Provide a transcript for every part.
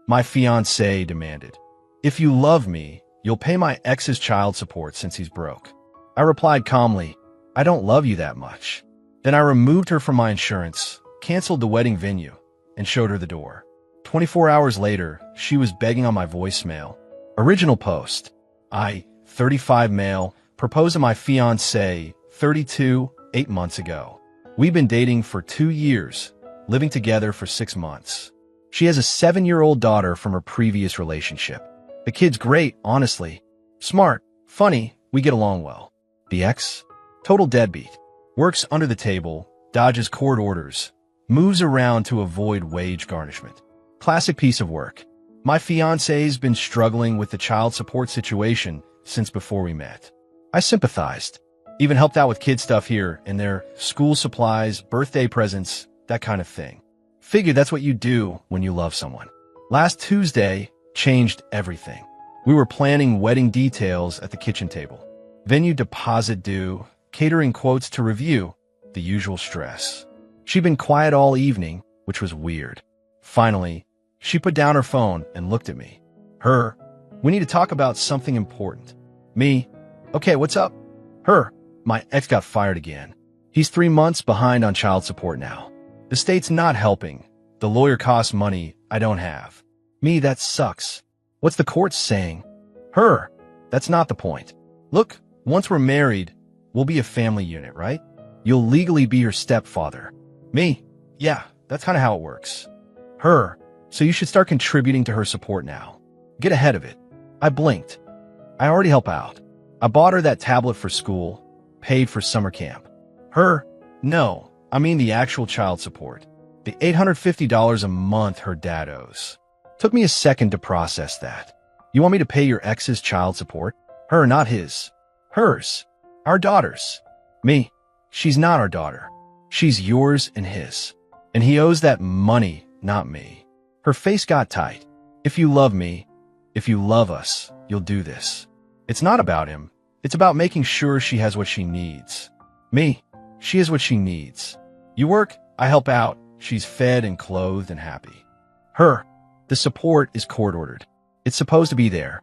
My fiancée demanded. If you love me, you'll pay my ex's child support since he's broke. I replied calmly, I don't love you that much. Then I removed her from my insurance, canceled the wedding venue, and showed her the door. 24 hours later, she was begging on my voicemail. Original post. I, 35 male, proposed to my fiancée, 32, 8 months ago. We've been dating for 2 years, living together for 6 months. She has a 7-year-old daughter from her previous relationship. The kid's great, honestly. Smart, funny, we get along well. The ex? Total deadbeat. Works under the table, dodges court orders, moves around to avoid wage garnishment. Classic piece of work. My fiancé's been struggling with the child support situation since before we met. I sympathized. Even helped out with kid stuff here and there, school supplies, birthday presents, that kind of thing. Figured that's what you do when you love someone. Last Tuesday changed everything. We were planning wedding details at the kitchen table. Venue deposit due, catering quotes to review, the usual stress. She'd been quiet all evening, which was weird. Finally, she put down her phone and looked at me. Her, we need to talk about something important. Me, okay, what's up? Her, my ex got fired again. He's 3 months behind on child support now. The state's not helping. The lawyer costs money I don't have. Me, that sucks. What's the court saying? Her, that's not the point. Look, once we're married, we'll be a family unit, right? You'll legally be her stepfather. Me, yeah, that's kind of how it works. Her, so you should start contributing to her support now. Get ahead of it. I blinked. I already help out. I bought her that tablet for school, paid for summer camp. Her, no, I mean the actual child support. The $850 a month her dad owes. Took me a second to process that. You want me to pay your ex's child support? Her, not his. Hers. Our daughter's. Me, she's not our daughter. She's yours and his. And he owes that money, not me. Her face got tight. If you love me, if you love us, you'll do this. It's not about him. It's about making sure she has what she needs. Me, she has what she needs. You work, I help out. She's fed and clothed and happy. Her, the support is court-ordered. It's supposed to be there.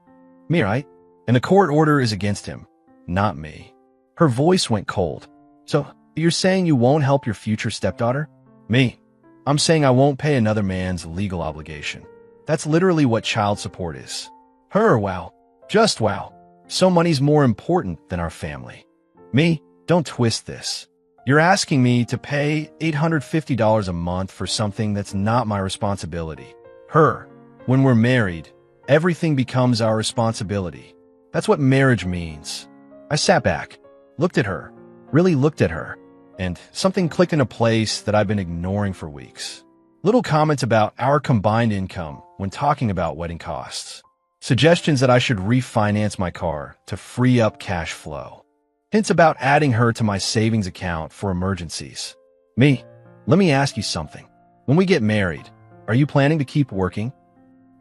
Me, right? And the court order is against him, not me. Her voice went cold. So, you're saying you won't help your future stepdaughter? Me, I'm saying I won't pay another man's legal obligation. That's literally what child support is. Her, wow. Just wow. So money's more important than our family. Me, don't twist this. You're asking me to pay $850 a month for something that's not my responsibility. Her, when we're married, everything becomes our responsibility. That's what marriage means. I sat back, looked at her, really looked at her, and something clicked into place that I've been ignoring for weeks. Little comments about our combined income when talking about wedding costs. Suggestions that I should refinance my car to free up cash flow. Hints about adding her to my savings account for emergencies. Me, let me ask you something. When we get married, are you planning to keep working?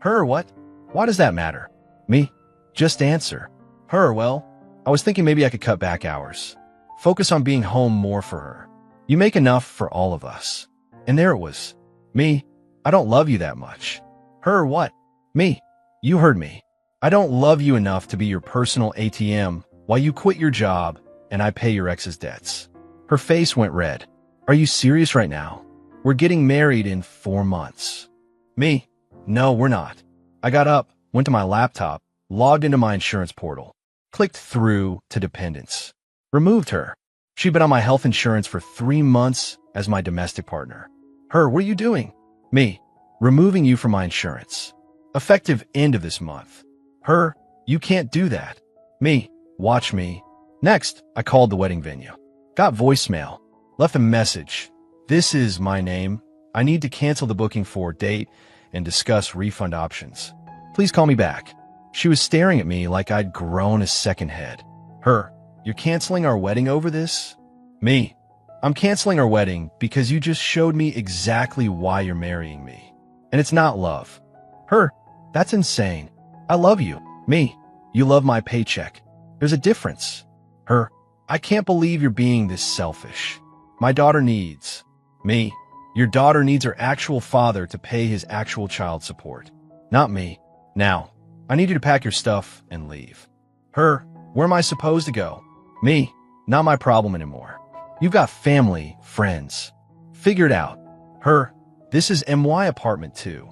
Her, what? Why does that matter? Me, just answer. Her, well, I was thinking maybe I could cut back hours. Focus on being home more for her. You make enough for all of us. And there it was. Me, I don't love you that much. Her, what? Me, you heard me. I don't love you enough to be your personal ATM while you quit your job and I pay your ex's debts. Her face went red. Are you serious right now? We're getting married in 4 months. Me, no, we're not. I got up, went to my laptop, logged into my insurance portal, clicked through to dependents, removed her. She'd been on my health insurance for 3 months as my domestic partner. Her, what are you doing? Me, removing you from my insurance. Effective end of this month. Her, you can't do that. Me, watch me. Next, I called the wedding venue. Got voicemail. Left a message. This is my name. I need to cancel the booking for date and discuss refund options. Please call me back. She was staring at me like I'd grown a second head. Her, you're canceling our wedding over this? Me, I'm canceling our wedding because you just showed me exactly why you're marrying me. And it's not love. Her, that's insane. I love you. Me, you love my paycheck. There's a difference. Her, I can't believe you're being this selfish. My daughter needs. Me, your daughter needs her actual father to pay his actual child support. Not me. Now, I need you to pack your stuff and leave. Her, where am I supposed to go? Me, not my problem anymore. You've got family, friends. Figure it out. Her, this is MY apartment too.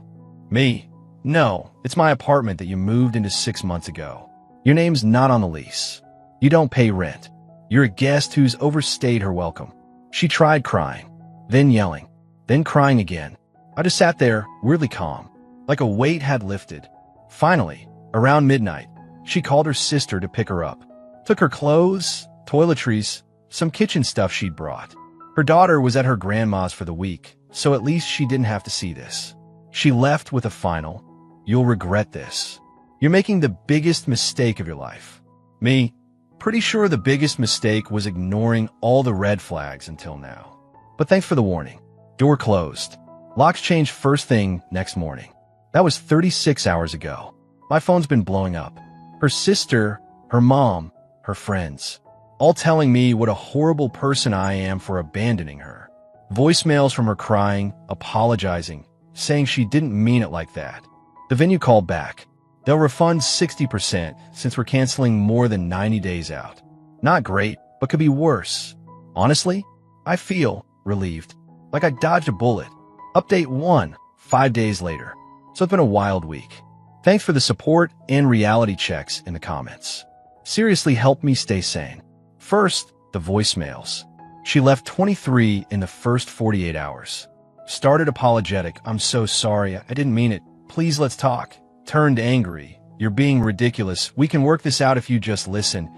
Me, no, it's my apartment that you moved into 6 months ago. Your name's not on the lease. You don't pay rent. You're a guest who's overstayed her welcome. She tried crying, then yelling, then crying again. I just sat there, weirdly calm, like a weight had lifted. Finally, around midnight, she called her sister to pick her up. Took her clothes, toiletries, some kitchen stuff she'd brought. Her daughter was at her grandma's for the week, so at least she didn't have to see this. She left with a final, "You'll regret this. You're making the biggest mistake of your life." Me, pretty sure the biggest mistake was ignoring all the red flags until now. But thanks for the warning. Door closed. Locks changed first thing next morning. That was 36 hours ago. My phone's been blowing up. Her sister, her mom, her friends, all telling me what a horrible person I am for abandoning her. Voicemails from her crying, apologizing, saying she didn't mean it like that. The venue called back. They'll refund 60% since we're canceling more than 90 days out. Not great, but could be worse. Honestly, I feel relieved, like I dodged a bullet. Update 1, 5 days later. So it's been a wild week. Thanks for the support and reality checks in the comments. Seriously helped me stay sane. First, the voicemails. She left 23 in the first 48 hours. Started apologetic. "I'm so sorry. I didn't mean it. Please let's talk." Turned angry. "You're being ridiculous. We can work this out if you just listen."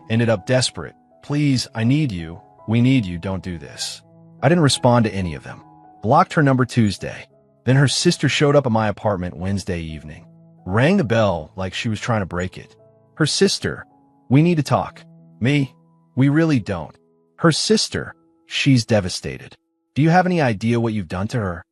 Ended up desperate. "Please, I need you. We need you. Don't do this." I didn't respond to any of them. Blocked her number Tuesday. Then her sister showed up at my apartment Wednesday evening. Rang the bell like she was trying to break it. Her sister, "We need to talk." Me, "We really don't." Her sister, "She's devastated. Do you have any idea what you've done to her?"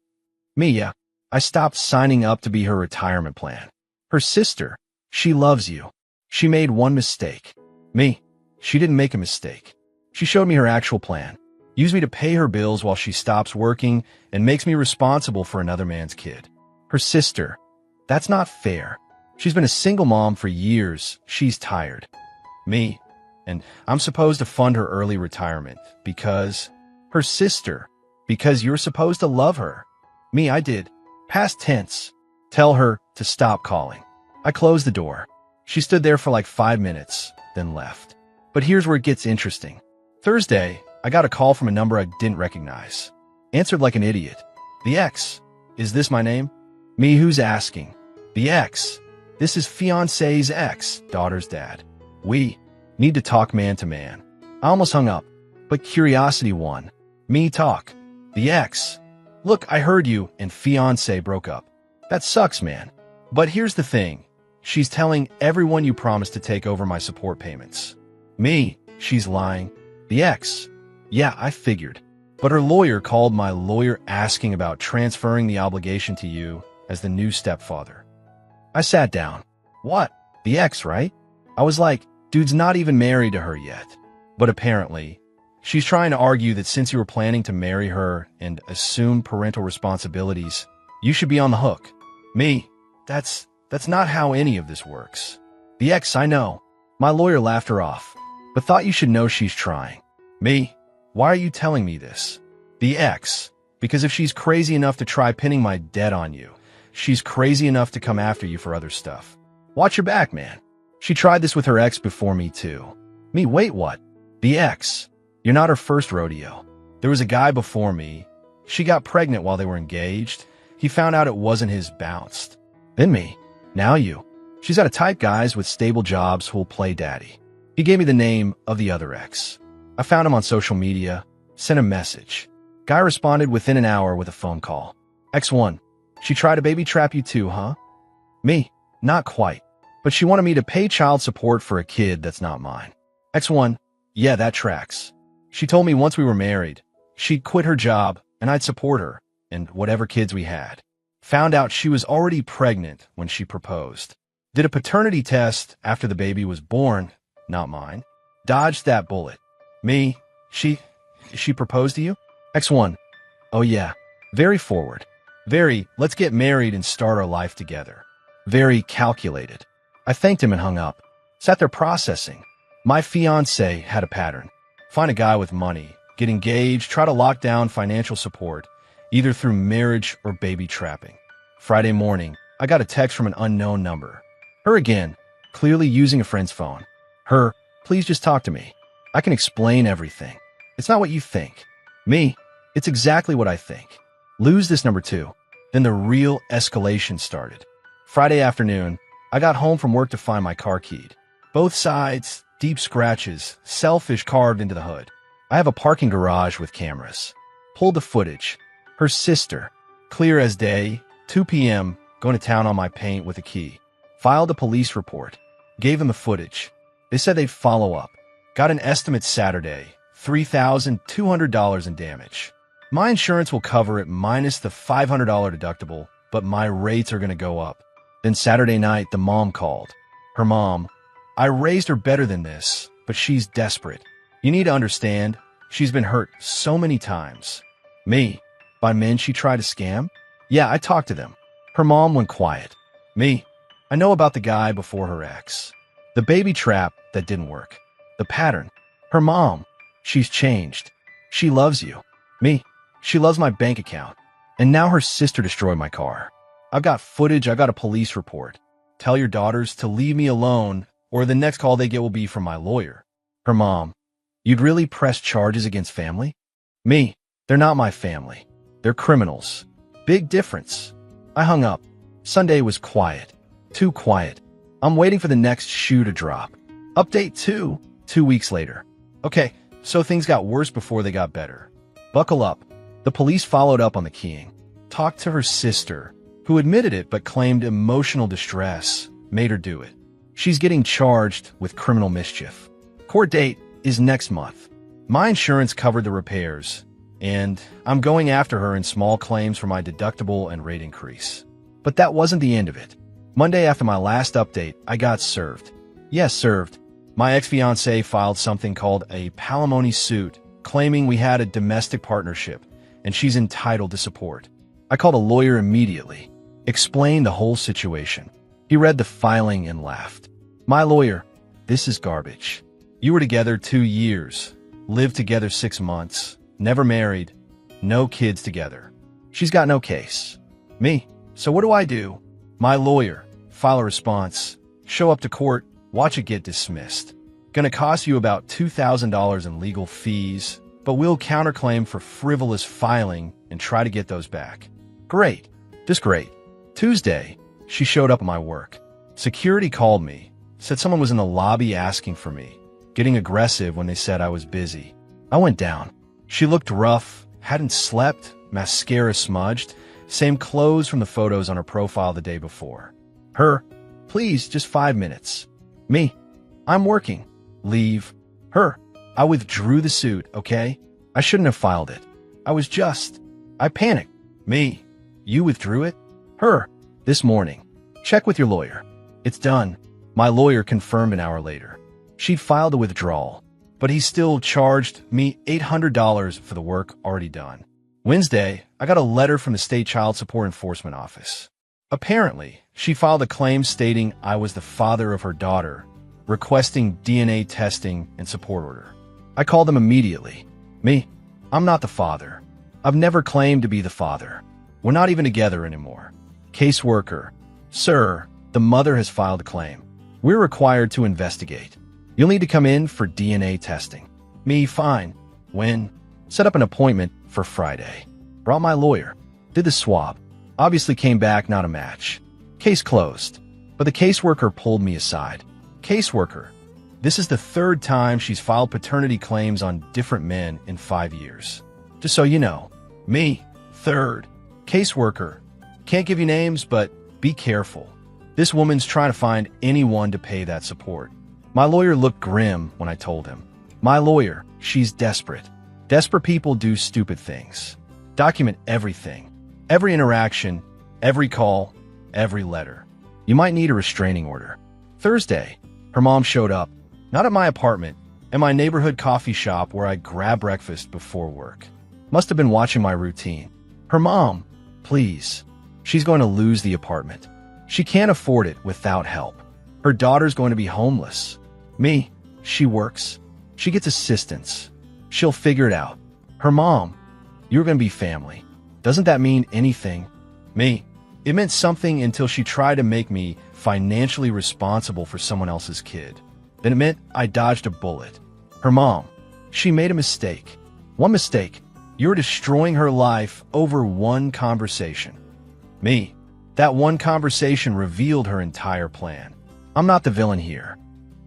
Me, "Yeah. I stopped signing up to be her retirement plan." Her sister, "She loves you. She made one mistake." Me, "She didn't make a mistake. She showed me her actual plan. Used me to pay her bills while she stops working and makes me responsible for another man's kid." Her sister, "That's not fair. She's been a single mom for years. She's tired." Me, "And I'm supposed to fund her early retirement because..." Her sister, "Because you're supposed to love her." Me, "I did. Past tense. Tell her to stop calling." I closed the door. She stood there for like 5 minutes, then left. But here's where it gets interesting. Thursday, I got a call from a number I didn't recognize. Answered like an idiot. "The ex. Is this my name?" Me, "Who's asking?" "The ex. This is Fiancée's ex, daughter's dad. We need to talk man to man." I almost hung up, but curiosity won. Me, "Talk." "The ex. Look, I heard you and Fiancée broke up. That sucks, man. But here's the thing. She's telling everyone you promised to take over my support payments." Me, "She's lying." "The ex. Yeah, I figured. But her lawyer called my lawyer asking about transferring the obligation to you as the new stepfather." I sat down. "What? The ex, right?" I was like, dude's not even married to her yet. But apparently, she's trying to argue that since you were planning to marry her and assume parental responsibilities, you should be on the hook. Me, that's not how any of this works." "The ex, I know." My lawyer laughed her off, but thought you should know she's trying. Me, "Why are you telling me this?" "The ex, because if she's crazy enough to try pinning my debt on you, she's crazy enough to come after you for other stuff. Watch your back, man. She tried this with her ex before me too." Me, "Wait, what?" "The ex. You're not her first rodeo. There was a guy before me. She got pregnant while they were engaged. He found out it wasn't his, bounced. Then me. Now you. She's got a type guys with stable jobs who'll play daddy." He gave me the name of the other ex. I found him on social media, sent a message. Guy responded within an hour with a phone call. "X1, she tried to baby trap you too, huh?" Me, "Not quite. But she wanted me to pay child support for a kid that's not mine." X1, "Yeah, that tracks. She told me once we were married, she'd quit her job and I'd support her and whatever kids we had. Found out she was already pregnant when she proposed. Did a paternity test after the baby was born, not mine. Dodged that bullet. Me, she proposed to you?" X1, "Oh yeah. Very forward. Very, let's get married and start our life together." Very calculated. I thanked him and hung up. Sat there processing. My fiancé had a pattern. Find a guy with money, get engaged, try to lock down financial support, either through marriage or baby trapping. Friday morning, I got a text from an unknown number. Her again, clearly using a friend's phone. Her, please just talk to me. I can explain everything. It's not what you think. Me, it's exactly what I think. Lose this number too. Then the real escalation started. Friday afternoon, I got home from work to find my car keyed. Both sides, deep scratches, selfish carved into the hood. I have a parking garage with cameras. Pulled the footage. Her sister, clear as day, 2 p.m., going to town on my paint with a key. Filed a police report. Gave them the footage. They said they'd follow up. Got an estimate Saturday, $3,200 in damage. My insurance will cover it minus the $500 deductible, but my rates are going to go up. Then Saturday night, the mom called. Her mom, I raised her better than this, but she's desperate. You need to understand, she's been hurt so many times. Me, by men she tried to scam? Yeah, I talked to them. Her mom went quiet. Me, I know about the guy before her ex. The baby trap that didn't work. The pattern. Her mom, she's changed. She loves you. Me, she loves my bank account. And now her sister destroyed my car. I've got footage, I got a police report. Tell your daughters to leave me alone, or the next call they get will be from my lawyer. Her mom, you'd really press charges against family? Me, they're not my family. They're criminals. Big difference. I hung up. Sunday was quiet. Too quiet. I'm waiting for the next shoe to drop. Update 2 weeks later. Okay, so things got worse before they got better. Buckle up. The police followed up on the keying. Talked to her sister, who admitted it but claimed emotional distress made her do it. She's getting charged with criminal mischief. Court date is next month. My insurance covered the repairs, and I'm going after her in small claims for my deductible and rate increase. But that wasn't the end of it. Monday after my last update, I got served. Yes, served. My ex-fiancée filed something called a palimony suit, claiming we had a domestic partnership, and she's entitled to support. I called a lawyer immediately, explained the whole situation. He read the filing and laughed. My lawyer, this is garbage. You were together 2 years, lived together 6 months, never married, no kids together. She's got no case. Me, so what do I do? My lawyer, file a response, show up to court, watch it get dismissed. Gonna cost you about $2,000 in legal fees, but we'll counterclaim for frivolous filing and try to get those back. Great, just great. Tuesday, she showed up at my work. Security called me, said someone was in the lobby asking for me, getting aggressive when they said I was busy. I went down. She looked rough, hadn't slept, mascara smudged, same clothes from the photos on her profile the day before. Her, please, just 5 minutes. Me, I'm working. Leave. Her, I withdrew the suit, okay? I shouldn't have filed it. I panicked. Me, you withdrew it? Her, this morning. Check with your lawyer. It's done. My lawyer confirmed an hour later. She'd filed a withdrawal, but he still charged me $800 for the work already done. Wednesday, I got a letter from the State Child Support Enforcement Office. Apparently, she filed a claim stating I was the father of her daughter, requesting DNA testing and support order. I called them immediately. Me, I'm not the father. I've never claimed to be the father. We're not even together anymore. Caseworker, sir, the mother has filed a claim. We're required to investigate. You'll need to come in for DNA testing. Me, fine. When? Set up an appointment for Friday. Brought my lawyer. Did the swab. Obviously came back not a match. Case closed. But the caseworker pulled me aside. Caseworker, this is the 3rd time she's filed paternity claims on different men in 5 years. Just so you know. Me, 3rd. Caseworker, can't give you names, but be careful. This woman's trying to find anyone to pay that support. My lawyer looked grim when I told him. My lawyer, she's desperate. Desperate people do stupid things. Document everything. Every interaction, every call, every letter. You might need a restraining order. Thursday, her mom showed up, not at my apartment, at my neighborhood coffee shop where I grab breakfast before work. Must have been watching my routine. Her mom, please. She's going to lose the apartment. She can't afford it without help. Her daughter's going to be homeless. Me, she works. She gets assistance. She'll figure it out. Her mom, you're going to be family. Doesn't that mean anything? Me, it meant something until she tried to make me financially responsible for someone else's kid. Then it meant I dodged a bullet. Her mom, she made a mistake. One mistake. You're destroying her life over one conversation. Me, that one conversation revealed her entire plan. I'm not the villain here.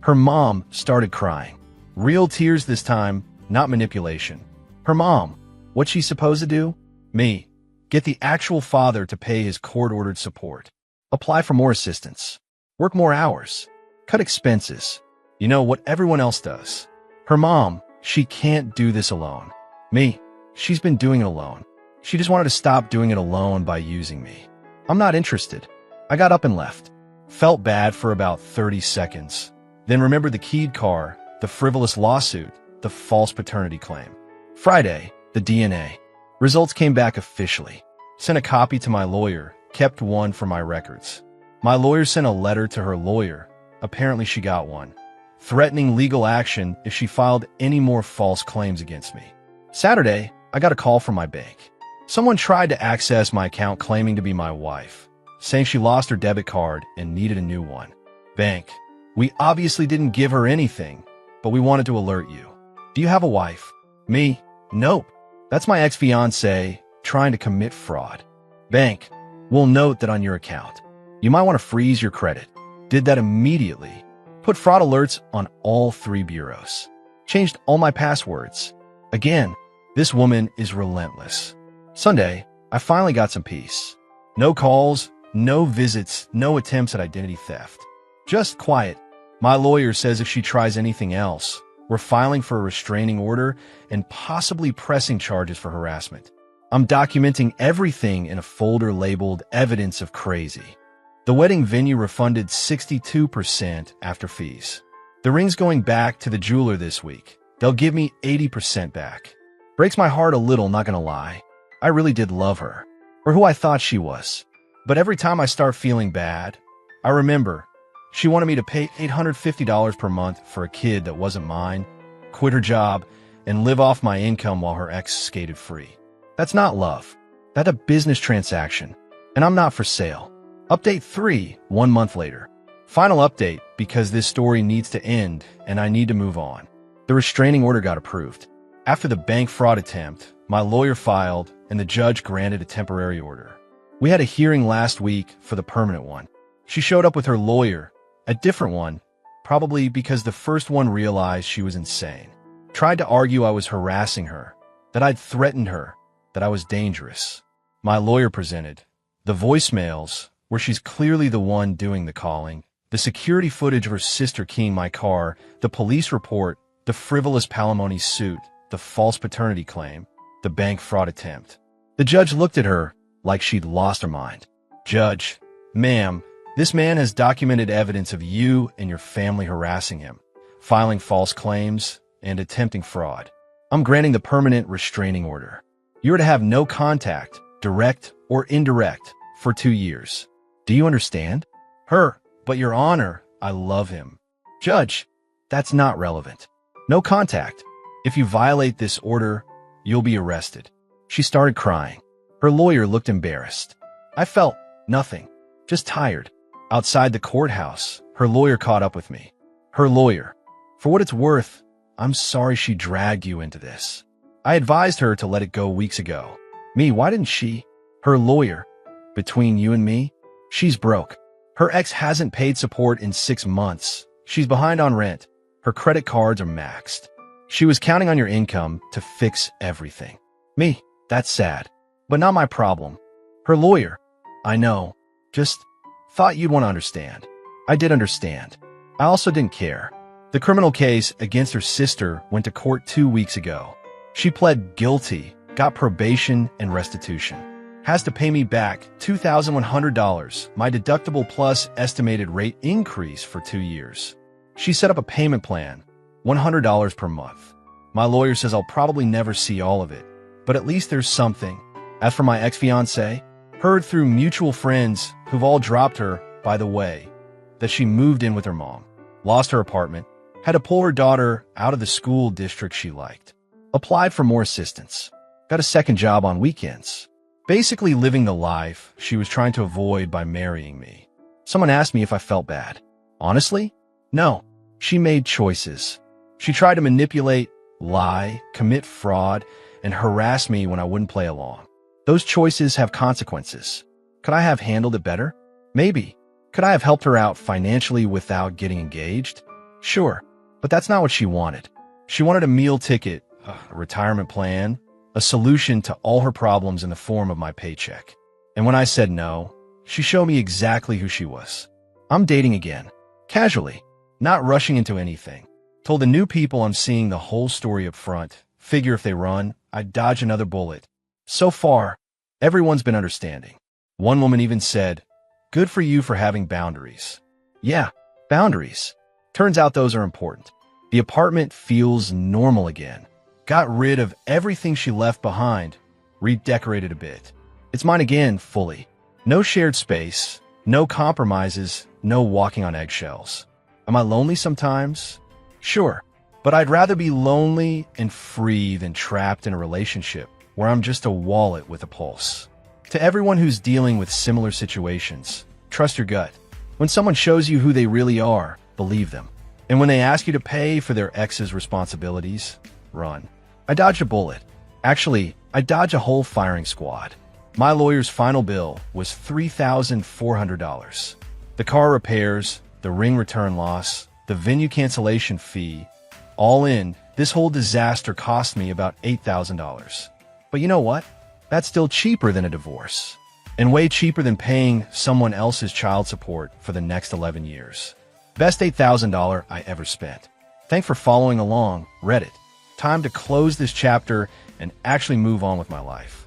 Her mom started crying. Real tears this time, not manipulation. Her mom, what's she supposed to do? Me, get the actual father to pay his court-ordered support. Apply for more assistance. Work more hours. Cut expenses. You know what everyone else does. Her mom, she can't do this alone. Me, she's been doing it alone. She just wanted to stop doing it alone by using me. I'm not interested. I got up and left. Felt bad for about 30 seconds. Then remembered the keyed car, the frivolous lawsuit, the false paternity claim. Friday, the DNA. Results came back officially. Sent a copy to my lawyer, kept one for my records. My lawyer sent a letter to her lawyer. Apparently she got one. Threatening legal action if she filed any more false claims against me. Saturday, I got a call from my bank. Someone tried to access my account claiming to be my wife, saying she lost her debit card and needed a new one. Bank, we obviously didn't give her anything, but we wanted to alert you. Do you have a wife? Me? Nope. That's my ex-fiancée trying to commit fraud. Bank, we'll note that on your account. You might want to freeze your credit. Did that immediately. Put fraud alerts on all 3 bureaus. Changed all my passwords. Again, this woman is relentless. Sunday, I finally got some peace. No calls, no visits, no attempts at identity theft. Just quiet. My lawyer says if she tries anything else, we're filing for a restraining order and possibly pressing charges for harassment. I'm documenting everything in a folder labeled Evidence of Crazy. The wedding venue refunded 62% after fees. The ring's going back to the jeweler this week. They'll give me 80% back. Breaks my heart a little, not gonna lie. I really did love her, or who I thought she was. But every time I start feeling bad, I remember she wanted me to pay $850 per month for a kid that wasn't mine, quit her job, and live off my income while her ex skated free. That's not love. That's a business transaction, and I'm not for sale. Update 3, 1 month later. Final update because this story needs to end and I need to move on. The restraining order got approved. After the bank fraud attempt, my lawyer filed and the judge granted a temporary order. We had a hearing last week for the permanent one. She showed up with her lawyer, a different one, probably because the first one realized she was insane. Tried to argue I was harassing her, that I'd threatened her, that I was dangerous. My lawyer presented the voicemails, where she's clearly the one doing the calling, the security footage of her sister keying my car, the police report, the frivolous palimony suit, the false paternity claim, the bank fraud attempt. The judge looked at her like she'd lost her mind. Judge, ma'am, this man has documented evidence of you and your family harassing him, filing false claims, and attempting fraud. I'm granting the permanent restraining order. You're to have no contact, direct or indirect, for 2 years. Do you understand? Her, but Your Honor, I love him. Judge, that's not relevant. No contact. If you violate this order, you'll be arrested. She started crying. Her lawyer looked embarrassed. I felt nothing, just tired. Outside the courthouse, her lawyer caught up with me. Her lawyer, for what it's worth, I'm sorry she dragged you into this. I advised her to let it go weeks ago. Me, why didn't she? Her lawyer, between you and me, she's broke. Her ex hasn't paid support in 6 months. She's behind on rent. Her credit cards are maxed. She was counting on your income to fix everything. Me, that's sad, but not my problem. Her lawyer, I know, just thought you'd want to understand. I did understand. I also didn't care. The criminal case against her sister went to court 2 weeks ago. She pled guilty, got probation and restitution. Has to pay me back $2,100, my deductible plus estimated rate increase for 2 years. She set up a payment plan, $100 per month. My lawyer says I'll probably never see all of it, but at least there's something. As for my ex-fiancée, heard through mutual friends who've all dropped her, by the way, that she moved in with her mom, lost her apartment, had to pull her daughter out of the school district she liked, applied for more assistance, got a second job on weekends, basically living the life she was trying to avoid by marrying me. Someone asked me if I felt bad. Honestly, no. She made choices. She tried to manipulate, lie, commit fraud, and harass me when I wouldn't play along. Those choices have consequences. Could I have handled it better? Maybe. Could I have helped her out financially without getting engaged? Sure, but that's not what she wanted. She wanted a meal ticket, a retirement plan, a solution to all her problems in the form of my paycheck. And when I said no, she showed me exactly who she was. I'm dating again, casually, not rushing into anything. Told the new people I'm seeing the whole story up front. Figure if they run, I'd dodge another bullet. So far, everyone's been understanding. One woman even said, "Good for you for having boundaries." Yeah, boundaries. Turns out those are important. The apartment feels normal again. Got rid of everything she left behind, redecorated a bit. It's mine again, fully. No shared space, no compromises, no walking on eggshells. Am I lonely sometimes? Sure, but I'd rather be lonely and free than trapped in a relationship where I'm just a wallet with a pulse. To everyone who's dealing with similar situations, trust your gut. When someone shows you who they really are, believe them. And when they ask you to pay for their ex's responsibilities, run. I dodged a bullet. Actually, I dodged a whole firing squad. My lawyer's final bill was $3,400. The car repairs, the ring return loss, the venue cancellation fee, all in, this whole disaster cost me about $8,000. But you know what? That's still cheaper than a divorce, and way cheaper than paying someone else's child support for the next 11 years. Best $8,000 I ever spent. Thanks for following along, Reddit. Time to close this chapter and actually move on with my life.